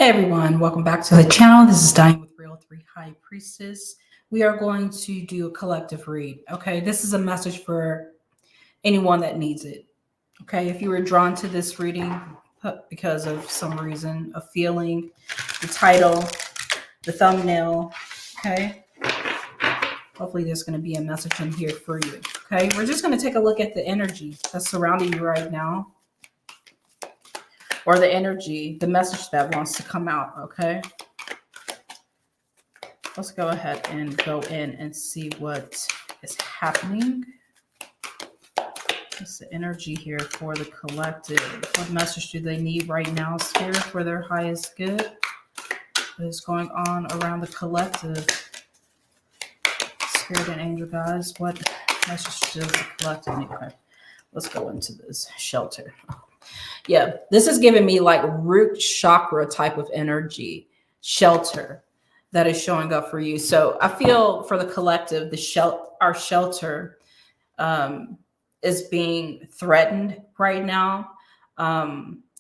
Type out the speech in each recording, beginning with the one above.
Hey everyone, welcome back to the channel. This is Dying with Real 3 High Priestess. We are going to do a collective read. Okay, this is a message for anyone that needs it. Okay, if you were drawn to this reading because of some reason, a feeling, the title, the thumbnail, okay, hopefully there's going to be a message in here for you. Okay, we're just going to take a look at the energy that's surrounding you right now, or the energy, the message that wants to come out. Okay, let's go ahead and go in and see what is happening. What's the energy here for the collective? What message do they need right now, Spirit, for their highest good? What is going on around the collective? Spirit and angel guys, what message does the collective need? Okay, let's go into this shelter. Yeah, this is giving me like root chakra type of energy, shelter that is showing up for you. So I feel for the collective, our shelter is being threatened right now.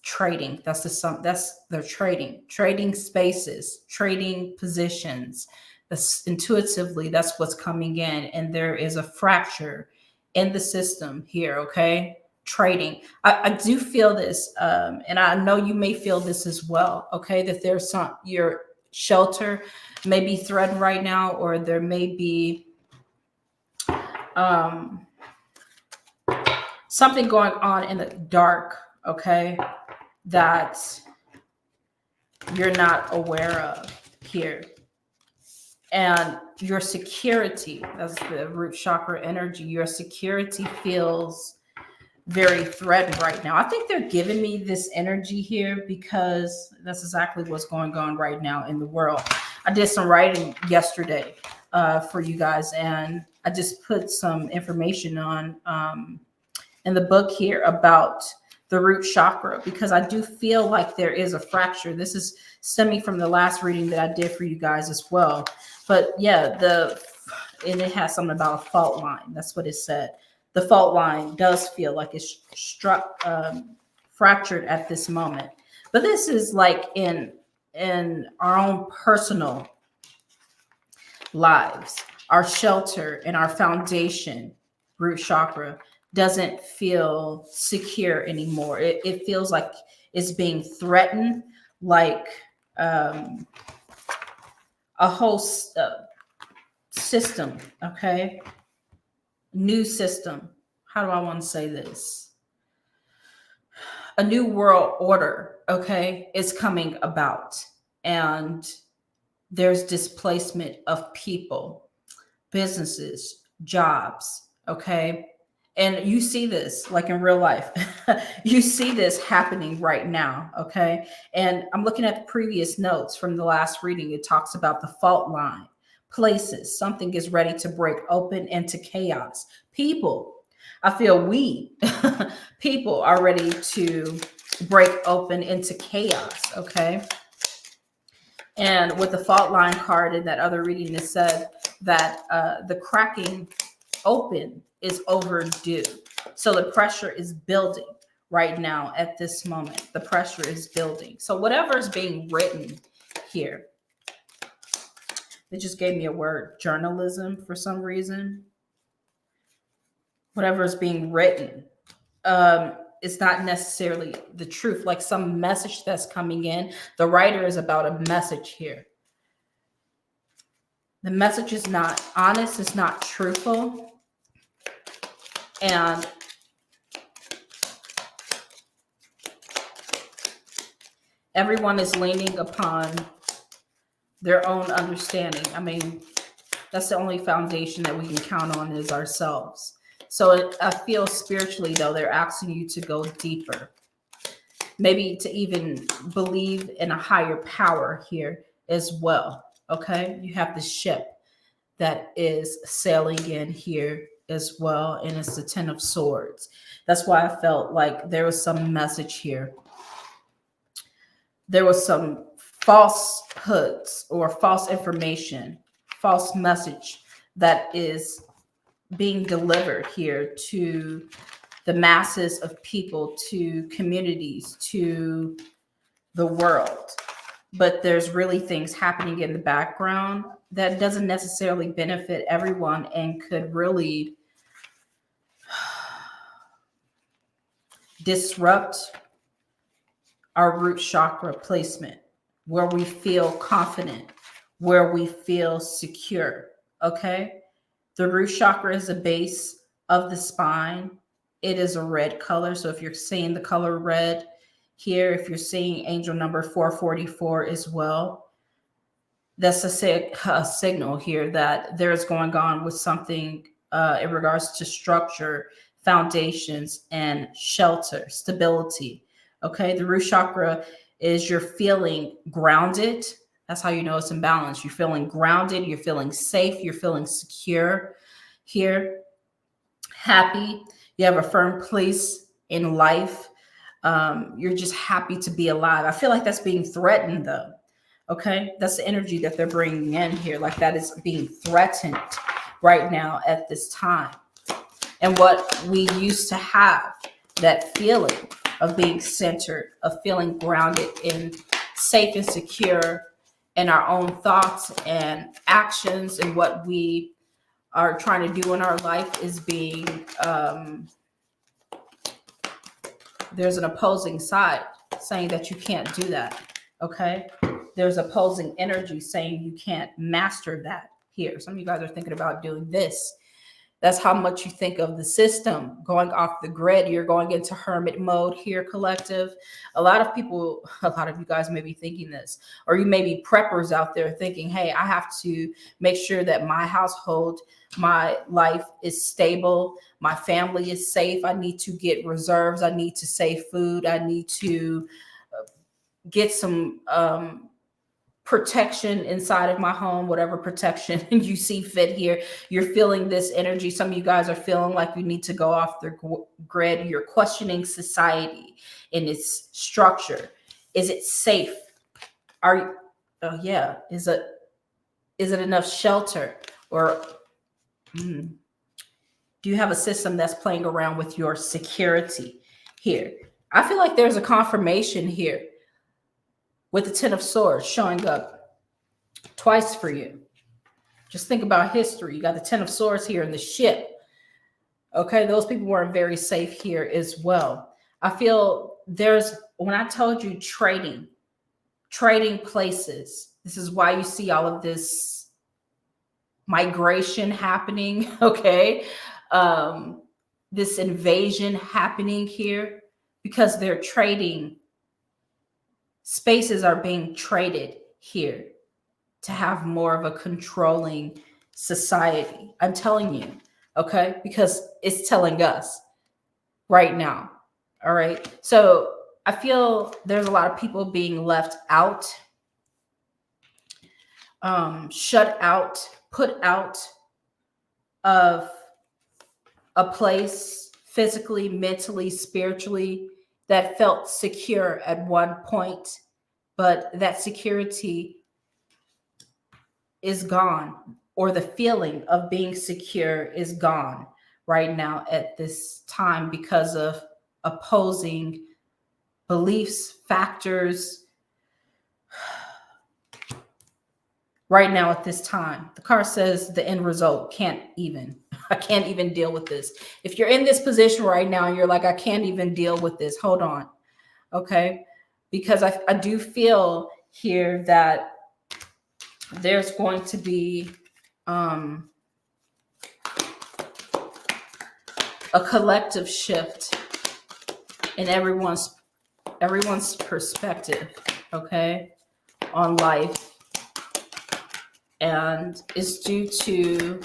Trading, that's they're trading spaces, trading positions. That's intuitively, that's what's coming in, and there is a fracture in the system here. Okay, trading. I do feel this, and I know you may feel this as well. Okay, that there's some your shelter may be threatened right now, or there may be something going on in the dark. Okay, that you're not aware of here. And your security, that's the root chakra energy, your security feels very threatened right now. I think they're giving me this energy here because that's exactly what's going on right now in the world. I did some writing yesterday for you guys, and I just put some information on in the book here about the root chakra, because I do feel like there is a fracture. This is stemming from the last reading that I did for you guys as well. But yeah, and it has something about a fault line. That's what it said. The fault line does feel like it's fractured at this moment. But this is like in our own personal lives, our shelter and our foundation, root chakra, doesn't feel secure anymore. It feels like it's being threatened, like a whole system, okay? New system. How do I want to say this? A new world order, okay, is coming about. And there's displacement of people, businesses, jobs, okay? And you see this like in real life. You see this happening right now, okay? And I'm looking at the previous notes from the last reading. It talks about the fault line, places, something is ready to break open into chaos. People, I feel people are ready to break open into chaos, okay? And with the fault line card in that other reading, it said that the cracking open is overdue. So the pressure is building right now at this moment. The pressure is building. So whatever is being written here, they just gave me a word, journalism, for some reason. Whatever is being written, it's not necessarily the truth. Like some message that's coming in, the writer is about a message here. The message is not honest, it's not truthful. And everyone is leaning upon their own understanding. I mean, that's the only foundation that we can count on is ourselves. So I feel spiritually, though, they're asking you to go deeper. Maybe to even believe in a higher power here as well. Okay? You have the ship that is sailing in here as well, and it's the Ten of Swords. That's why I felt like there was some message here. There was some falsehoods or false information, false message that is being delivered here to the masses of people, to communities, to the world. but there's really things happening in the background that doesn't necessarily benefit everyone and could really disrupt our root chakra placement, where we feel confident, where we feel secure. Okay. The root chakra is the base of the spine. It is a red color. So if you're seeing the color red here, if you're seeing angel number 444 as well, that's a signal here that there's going on with something in regards to structure, foundations, and shelter, stability. Okay, the root chakra is you're feeling grounded. That's how you know it's in balance. You're feeling grounded, you're feeling safe, you're feeling secure here, happy. You have a firm place in life. You're just happy to be alive. I feel like that's being threatened though. Okay, that's the energy that they're bringing in here. Like that is being threatened right now at this time. And what we used to have, that feeling of being centered, of feeling grounded and safe and secure in our own thoughts and actions and what we are trying to do in our life is being, there's an opposing side saying that you can't do that. Okay. There's opposing energy saying you can't master that here. Some of you guys are thinking about doing this. That's how much you think of the system going off the grid. You're going into hermit mode here, collective. A lot of people, a lot of you guys may be thinking this, or you may be preppers out there thinking, hey, I have to make sure that my household, my life is stable. My family is safe. I need to get reserves. I need to save food. I need to get some protection inside of my home, whatever protection you see fit here. You're feeling this energy. Some of you guys are feeling like you need to go off the grid. You're questioning society in its structure. Is it safe? Are you, oh yeah, is it enough shelter? Or do you have a system that's playing around with your security here? I feel like there's a confirmation here with the Ten of Swords showing up twice for you. Just think about history. You got the Ten of Swords here in the ship. Okay, those people weren't very safe here as well. I feel there's, when I told you trading places, this is why you see all of this migration happening, okay? This invasion happening here because they're trading. Spaces are being traded here to have more of a controlling society. I'm telling you, okay? Because it's telling us right now, all right? So I feel there's a lot of people being left out, shut out, put out of a place physically, mentally, spiritually, that felt secure at one point, but that security is gone, or the feeling of being secure is gone right now at this time because of opposing beliefs, factors. Right now at this time, the card says the end result I can't even deal with this. If you're in this position right now and you're like, I can't even deal with this, hold on. Okay. Because I do feel here that there's going to be a collective shift in everyone's perspective, okay, on life. And it's due to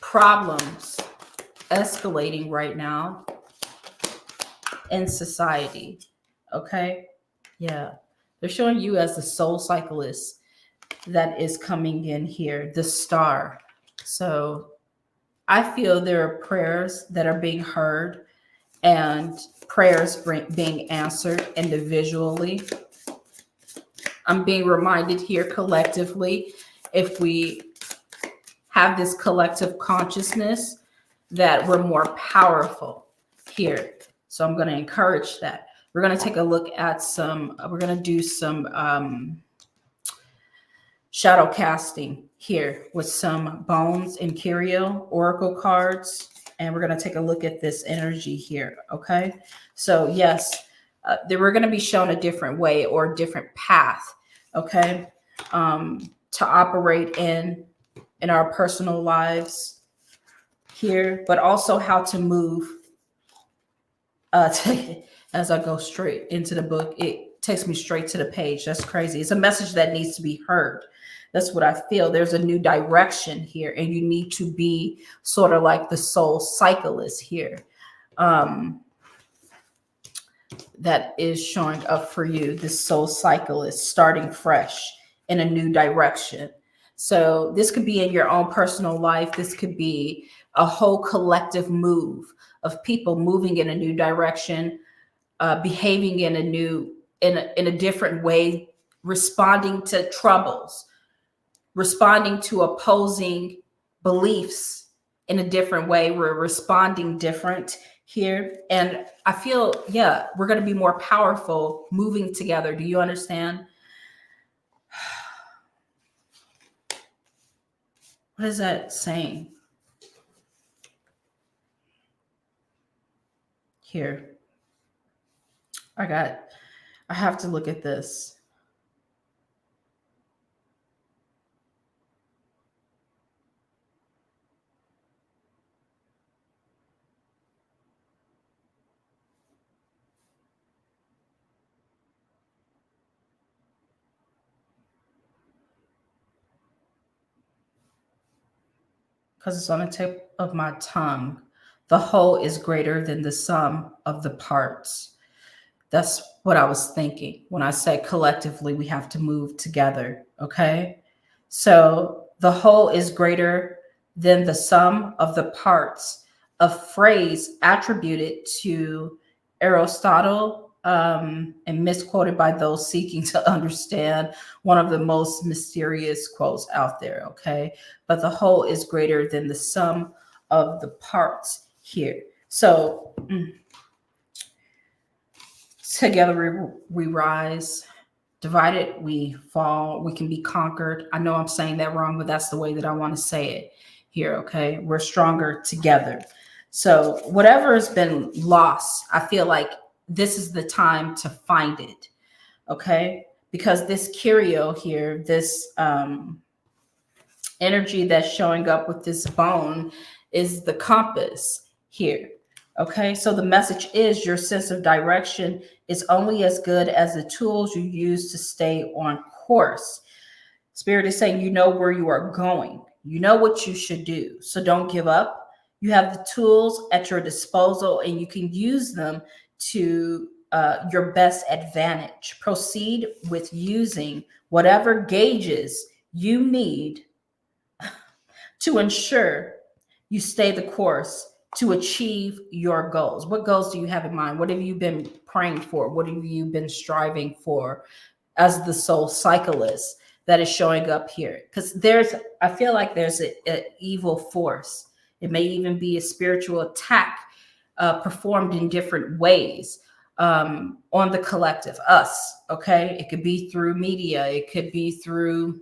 problems escalating right now in society. Okay. Yeah. They're showing you as the soul cyclist that is coming in here, the star. So I feel there are prayers that are being heard and prayers being answered individually. I'm being reminded here collectively, if we have this collective consciousness, that we're more powerful here. So I'm going to encourage that. We're going to take a look at some, we're going to do some shadow casting here with some Bones and Curio Oracle cards. And we're going to take a look at this energy here. Okay. So yes, we're going to be shown a different way or a different path. Okay. To operate in our personal lives here, but also how to move. As I go straight into the book, it takes me straight to the page. That's crazy. It's a message that needs to be heard. That's what I feel. There's a new direction here, and you need to be sort of like the soul cyclist here. That is showing up for you, this soul cyclist starting fresh in a new direction. So this could be in your own personal life. This could be a whole collective move of people moving in a new direction, behaving in a different way, responding to troubles, responding to opposing beliefs in a different way. We're responding different here. And I feel, yeah, we're going to be more powerful moving together. Do you understand? What is that saying? Here. I have to look at this. Because it's on the tip of my tongue. The whole is greater than the sum of the parts. That's what I was thinking when I said collectively we have to move together. Okay. So the whole is greater than the sum of the parts, a phrase attributed to Aristotle, and misquoted by those seeking to understand one of the most mysterious quotes out there. Okay. But the whole is greater than the sum of the parts here. So together we rise, divided we fall, we can be conquered. I know I'm saying that wrong, but that's the way that I want to say it here. Okay. We're stronger together. So whatever has been lost, I feel like this is the time to find it. Okay. Because this curio here, this energy that's showing up with this bone is the compass here. Okay, so the message is your sense of direction is only as good as the tools you use to stay on course. Spirit is saying you know where you are going. You know what you should do. So don't give up. You have the tools at your disposal and you can use them to your best advantage. Proceed with using whatever gauges you need to ensure you stay the course to achieve your goals. What goals do you have in mind? What have you been praying for? What have you been striving for as the soul cyclist that is showing up here? Because I feel like there's an evil force. It may even be a spiritual attack performed in different ways on the collective, us. Okay. It could be through media. It could be through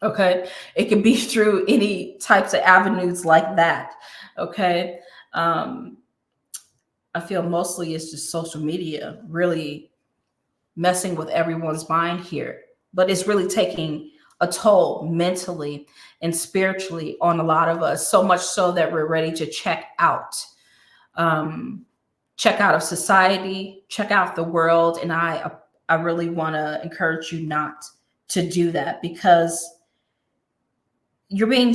okay. It can be through any types of avenues like that. Okay. I feel mostly it's just social media really messing with everyone's mind here, but it's really taking a toll mentally and spiritually on a lot of us, so much so that we're ready to check out of society, check out the world. And I really want to encourage you not to do that, because we're being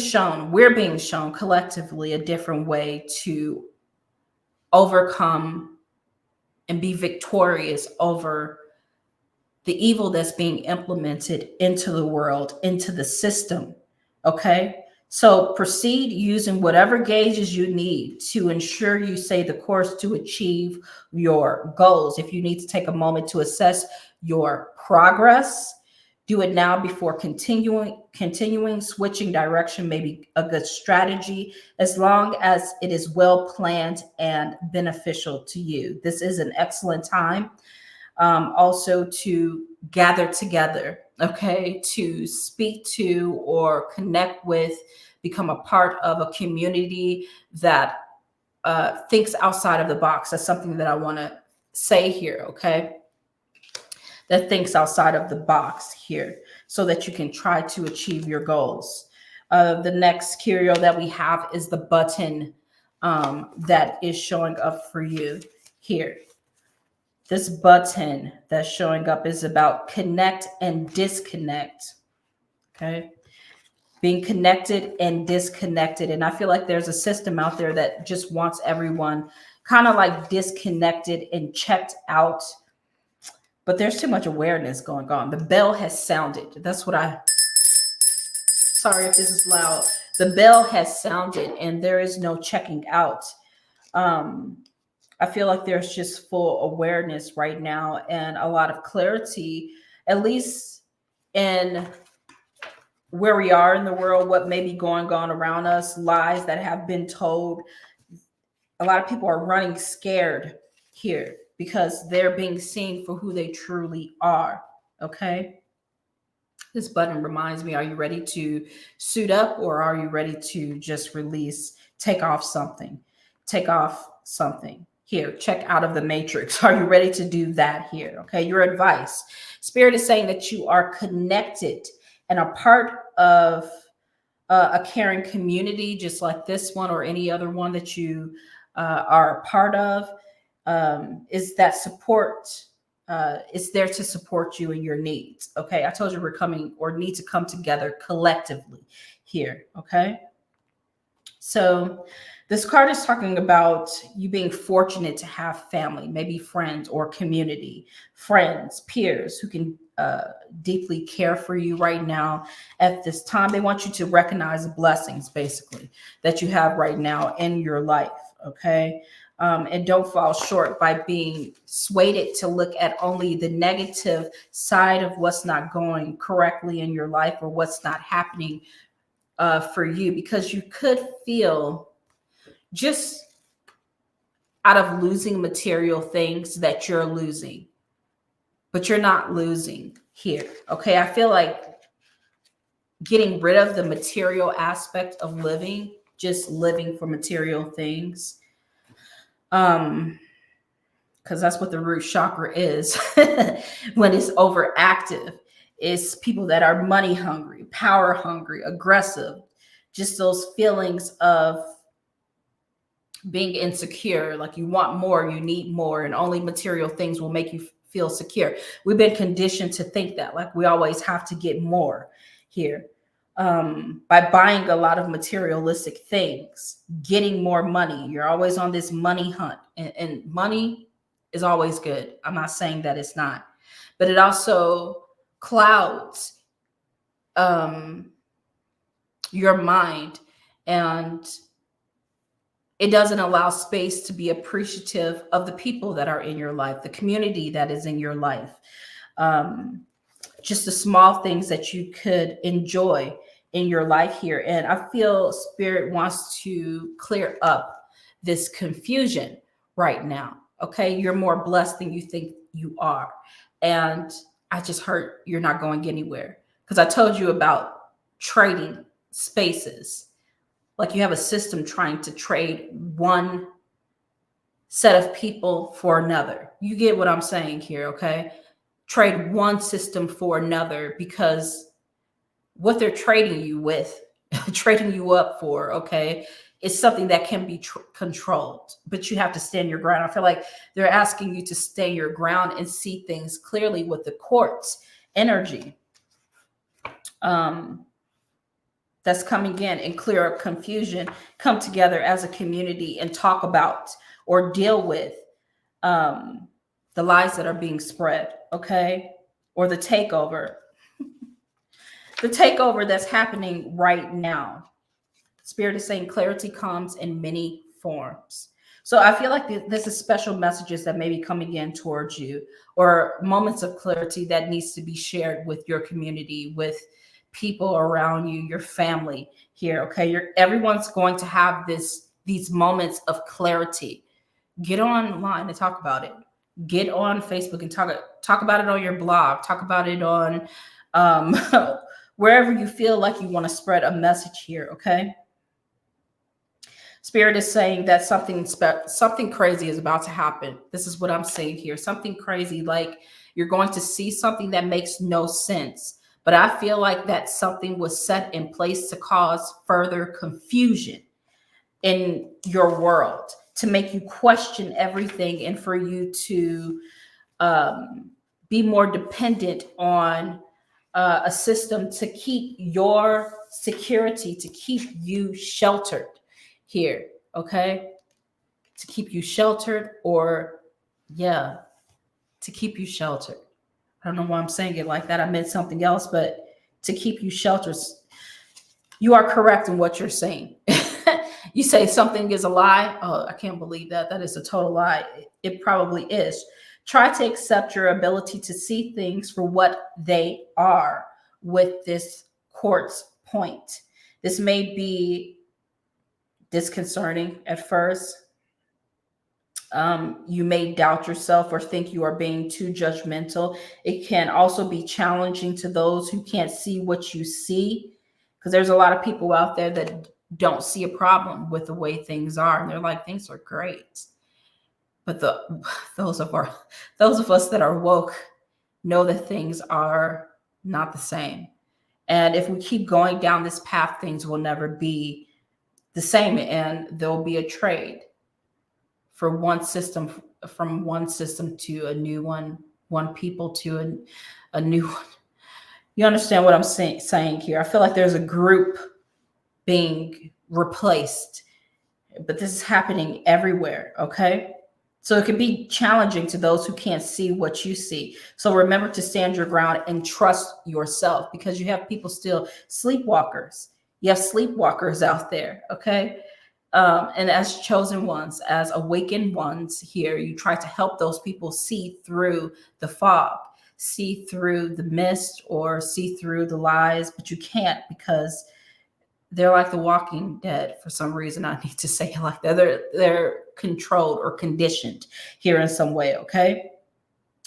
shown collectively a different way to overcome and be victorious over the evil that's being implemented into the world, into the system. Okay. So proceed using whatever gauges you need to ensure you stay the course to achieve your goals. If you need to take a moment to assess your progress, Do it now before continuing. Switching direction may be a good strategy as long as it is well planned and beneficial to you. This is an excellent time also to gather together, okay, to speak to or connect with, become a part of a community that thinks outside of the box. That's something that I want to say here, okay? That thinks outside of the box here so that you can try to achieve your goals. The next curio that we have is the button that is showing up for you here. This button that's showing up is about connect and disconnect, okay? Being connected and disconnected. And I feel like there's a system out there that just wants everyone kind of like disconnected and checked out. But there's too much awareness going on. The bell has sounded. That's what sorry if this is loud. The bell has sounded and there is no checking out. I feel like there's just full awareness right now and a lot of clarity, at least in where we are in the world, what may be going on around us, lies that have been told. A lot of people are running scared here because they're being seen for who they truly are. Okay. This button reminds me, are you ready to suit up or are you ready to just release, take off something? Take off something. Here, check out of the matrix. Are you ready to do that here? Okay, your advice. Spirit is saying that you are connected and a part of a caring community, just like this one or any other one that you are a part of. Is that support is there to support you and your needs. Okay, I told you we're coming or need to come together collectively here. Okay, so this card is talking about you being fortunate to have family, maybe friends or community, friends, peers who can deeply care for you right now at this time. They want you to recognize the blessings, basically, that you have right now in your life. Okay. And don't fall short by being swayed to look at only the negative side of what's not going correctly in your life or what's not happening for you, because you could feel just out of losing material things that you're losing, but you're not losing here. Okay. I feel like getting rid of the material aspect of living, just living for material things. Because that's what the root chakra is when it's overactive. It's people that are money hungry, power hungry, aggressive, just those feelings of being insecure, like you want more, you need more, and only material things will make you feel secure. We've been conditioned to think that, like we always have to get more here. By buying a lot of materialistic things, getting more money. You're always on this money hunt, and money is always good. I'm not saying that it's not, but it also clouds your mind, and it doesn't allow space to be appreciative of the people that are in your life, the community that is in your life. Just the small things that you could enjoy in your life here. And I feel Spirit wants to clear up this confusion right now. Okay. You're more blessed than you think you are. And I just heard you're not going anywhere, because I told you about trading spaces. Like you have a system trying to trade one set of people for another. You get what I'm saying here, okay? Trade one system for another, because what they're trading you with, trading you up for, okay, is something that can be controlled, but you have to stand your ground. I feel like they're asking you to stand your ground and see things clearly with the quartz energy. That's coming in and clear up confusion, come together as a community and talk about or deal with the lies that are being spread, okay? Or the takeover. The takeover that's happening right now. Spirit is saying clarity comes in many forms. So I feel like this is special messages that may be coming in towards you, or moments of clarity that needs to be shared with your community, with people around you, your family here. Okay, everyone's going to have these moments of clarity. Get online and talk about it. Get on Facebook and talk about it on your blog. Talk about it on um, wherever you feel like you want to spread a message here. Okay. Spirit is saying that something crazy is about to happen. This is what I'm saying here. Something crazy, like you're going to see something that makes no sense. But I feel like that something was set in place to cause further confusion in your world, to make you question everything, and for you to be more dependent on a system to keep your security, to keep you sheltered here. Okay, to keep you sheltered, or yeah, to keep you sheltered. I don't know why I'm saying it like that. I meant something else, but to keep you sheltered. You are correct in what you're saying. You say something is a lie. Oh, I can't believe that. That is a total lie. It probably is. Try to accept your ability to see things for what they are with this quartz point. This may be disconcerting at first. You may doubt yourself or think you are being too judgmental. It can also be challenging to those who can't see what you see, because there's a lot of people out there that don't see a problem with the way things are, and they're like, things are great. But those of us that are woke know that things are not the same. And if we keep going down this path, things will never be the same, and there'll be a trade for one system, from one system to a new one people to a new one. You understand what I'm saying here? I feel like there's a group being replaced, but this is happening everywhere. Okay. So it can be challenging to those who can't see what you see. So remember to stand your ground and trust yourself, because you have people still sleepwalkers. You have sleepwalkers out there. Okay. And as chosen ones, as awakened ones here, you try to help those people see through the fog, see through the mist, or see through the lies, but you can't, because they're like the Walking Dead for some reason. I need to say it like that. They're controlled or conditioned here in some way, okay?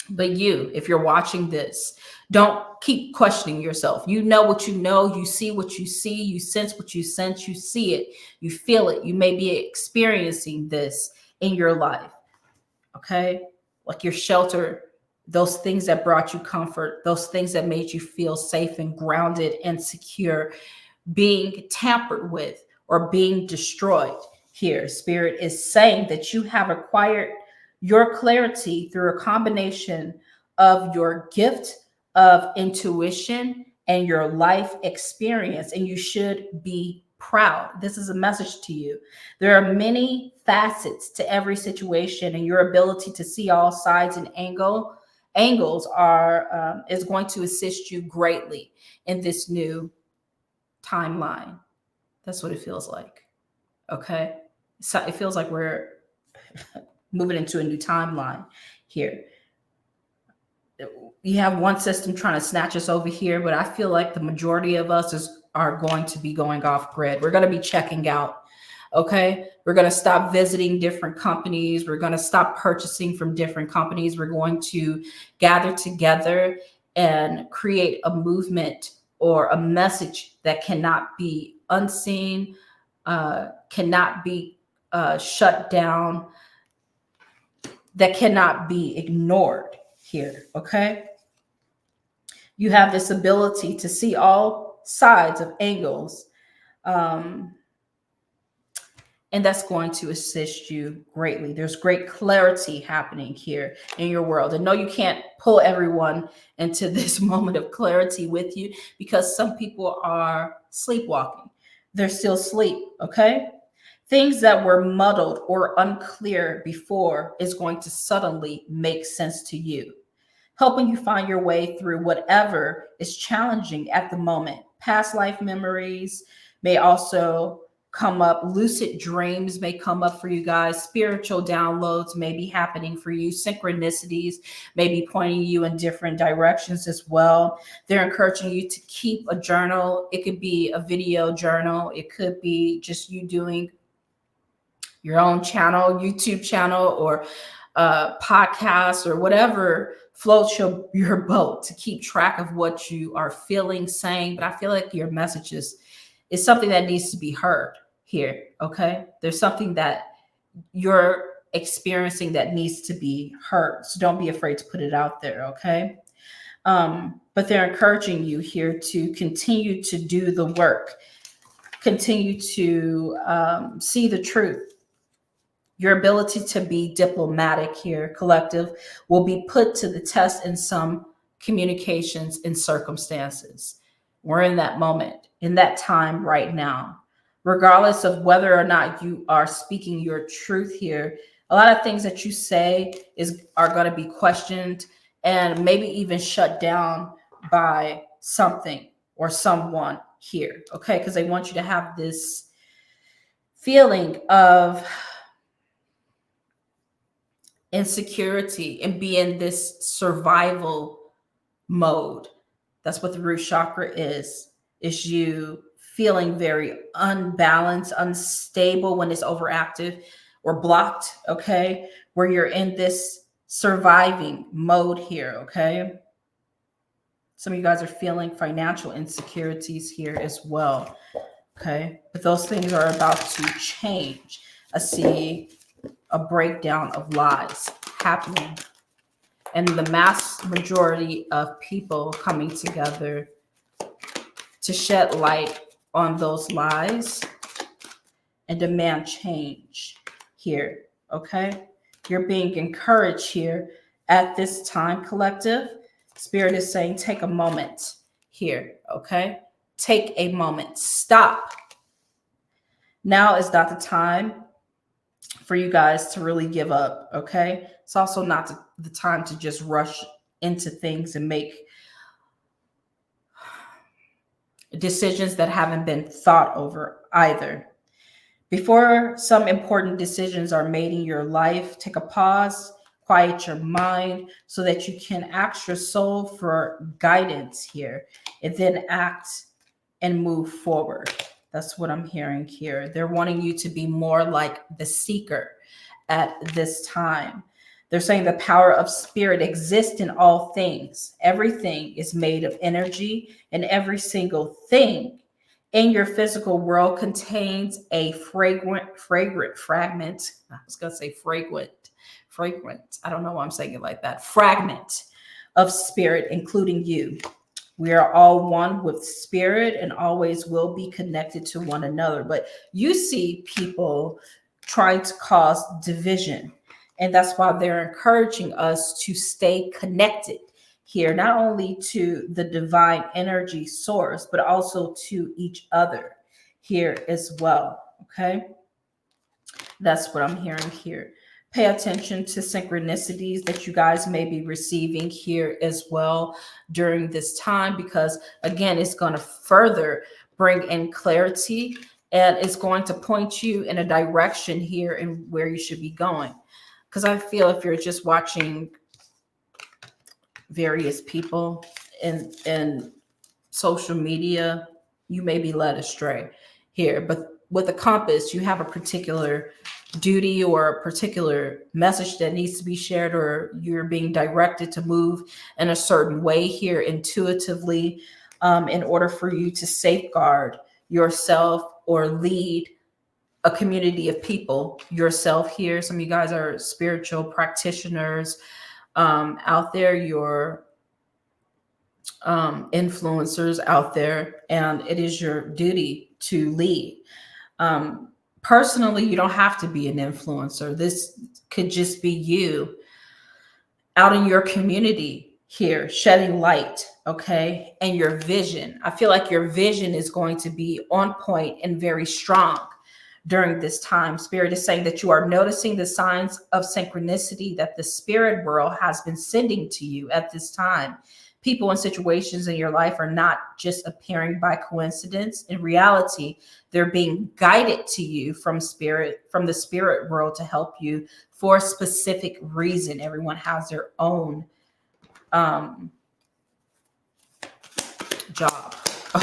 But you, if you're watching this, don't keep questioning yourself. You know what you know, you see what you see, you sense what you sense, you see it, you feel it. You may be experiencing this in your life, okay? Like your shelter, those things that brought you comfort, those things that made you feel safe and grounded and secure, being tampered with or being destroyed. Here, Spirit is saying that you have acquired your clarity through a combination of your gift of intuition and your life experience, and you should be proud. This is a message to you. There are many facets to every situation, and your ability to see all sides and angles are is going to assist you greatly in this new timeline. That's what it feels like. Okay. So it feels like we're moving into a new timeline here. You have one system trying to snatch us over here, but I feel like the majority of us are going to be going off grid. We're going to be checking out. Okay. We're going to stop visiting different companies. We're going to stop purchasing from different companies. We're going to gather together and create a movement or a message that cannot be unseen, cannot be shut down, that cannot be ignored here. Okay. You have this ability to see all sides of angles. And that's going to assist you greatly. There's great clarity happening here in your world. And no, you can't pull everyone into this moment of clarity with you, because some people are sleepwalking. They're still asleep, okay? Things that were muddled or unclear before is going to suddenly make sense to you, helping you find your way through whatever is challenging at the moment. Past life memories may also come up. Lucid dreams may come up for you guys. Spiritual downloads may be happening for you. Synchronicities may be pointing you in different directions as well. They're encouraging you to keep a journal. It could be a video journal. It could be just you doing your own channel, YouTube channel, or podcast, or whatever floats your boat, to keep track of what you are feeling, saying. But I feel like your messages is something that needs to be heard here. Okay. There's something that you're experiencing that needs to be heard. So don't be afraid to put it out there. Okay. But they're encouraging you here to continue to do the work, continue to see the truth. Your ability to be diplomatic here, collective, will be put to the test in some communications and circumstances. We're in that moment, in that time right now. Regardless of whether or not you are speaking your truth here, a lot of things that you say are going to be questioned and maybe even shut down by something or someone here, okay? Because they want you to have this feeling of insecurity and be in this survival mode. That's what the root chakra is you feeling very unbalanced, unstable when it's overactive or blocked, okay? Where you're in this surviving mode here, okay? Some of you guys are feeling financial insecurities here as well, okay? But those things are about to change. I see a breakdown of lies happening, and the mass majority of people coming together to shed light on those lies and demand change here, okay? You're being encouraged here at this time, collective. Spirit is saying, take a moment here, okay? Take a moment. Stop. Now is not the time for you guys to really give up, okay? It's also not the time to just rush into things and make decisions that haven't been thought over either. Before some important decisions are made in your life, take a pause, quiet your mind so that you can ask your soul for guidance here, and then act and move forward. That's what I'm hearing here. They're wanting you to be more like the seeker at this time. They're saying the power of spirit exists in all things. Everything is made of energy, and every single thing in your physical world contains a fragrant fragment. I was going to say fragrant. I don't know why I'm saying it like that. Fragment of spirit, including you. We are all one with spirit and always will be connected to one another. But you see people trying to cause division. And that's why they're encouraging us to stay connected here, not only to the divine energy source, but also to each other here as well. Okay. That's what I'm hearing here. Pay attention to synchronicities that you guys may be receiving here as well during this time, because again, it's going to further bring in clarity, and it's going to point you in a direction here and where you should be going. Because I feel if you're just watching various people in social media, you may be led astray here. But with a compass, you have a particular duty or a particular message that needs to be shared, or you're being directed to move in a certain way here intuitively, in order for you to safeguard yourself or lead a community of people yourself here. Some of you guys are spiritual practitioners out there. You're influencers out there, and it is your duty to lead. Personally, you don't have to be an influencer. This could just be you out in your community here, shedding light, okay? And your vision. I feel like your vision is going to be on point and very strong during this time. Spirit is saying that you are noticing the signs of synchronicity that the spirit world has been sending to you at this time. people and situations in your life are not just appearing by coincidence. In reality, they're being guided to you from the spirit world to help you for a specific reason. Everyone has their own job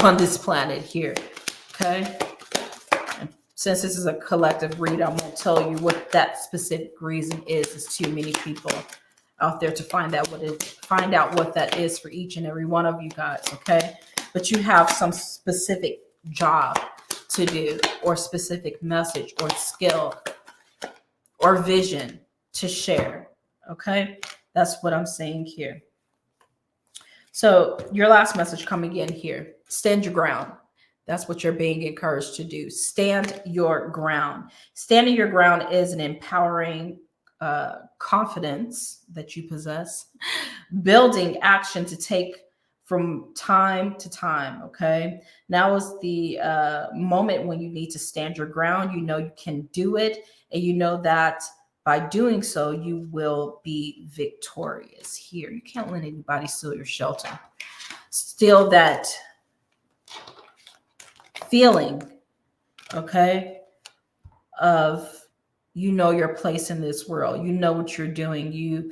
on this planet here. Okay. And since this is a collective read, I won't tell you what that specific reason is. There's too many people out there to find out what that is for each and every one of you guys. Okay. But you have some specific job to do, or specific message or skill or vision to share. Okay. That's what I'm saying here. So your last message coming in here, stand your ground. That's what you're being encouraged to do. Stand your ground. Standing your ground is an empowering confidence that you possess, building action to take from time to time. Okay. Now is the moment when you need to stand your ground. You know you can do it, and you know that by doing so, you will be victorious here. You can't let anybody steal your shelter. Steal that feeling, okay, of your place in this world. You know what you're doing. You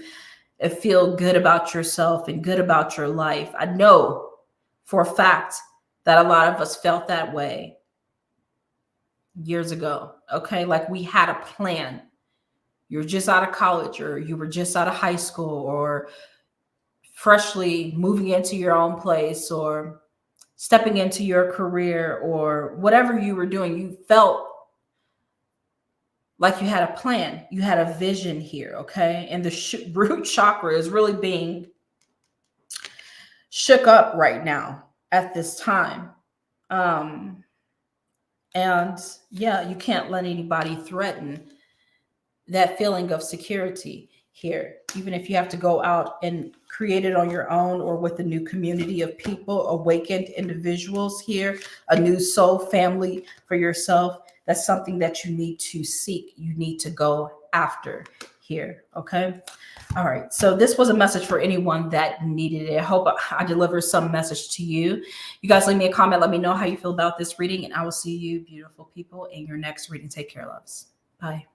feel good about yourself and good about your life. I know for a fact that a lot of us felt that way years ago, okay? Like we had a plan. You're just out of college, or you were just out of high school, or freshly moving into your own place, or stepping into your career, or whatever you were doing. You felt like you had a plan. You had a vision here, okay? And the root chakra is really being shook up right now at this time. And yeah, you can't let anybody threaten that feeling of security here, even if you have to go out and create it on your own, or with a new community of people, awakened individuals here, a new soul family for yourself. That's something that you need to seek. You need to go after here. Okay. All right. So this was a message for anyone that needed it. I hope I delivered some message to you. You guys leave me a comment. Let me know how you feel about this reading, and I will see you, beautiful people, in your next reading. Take care, loves. Bye.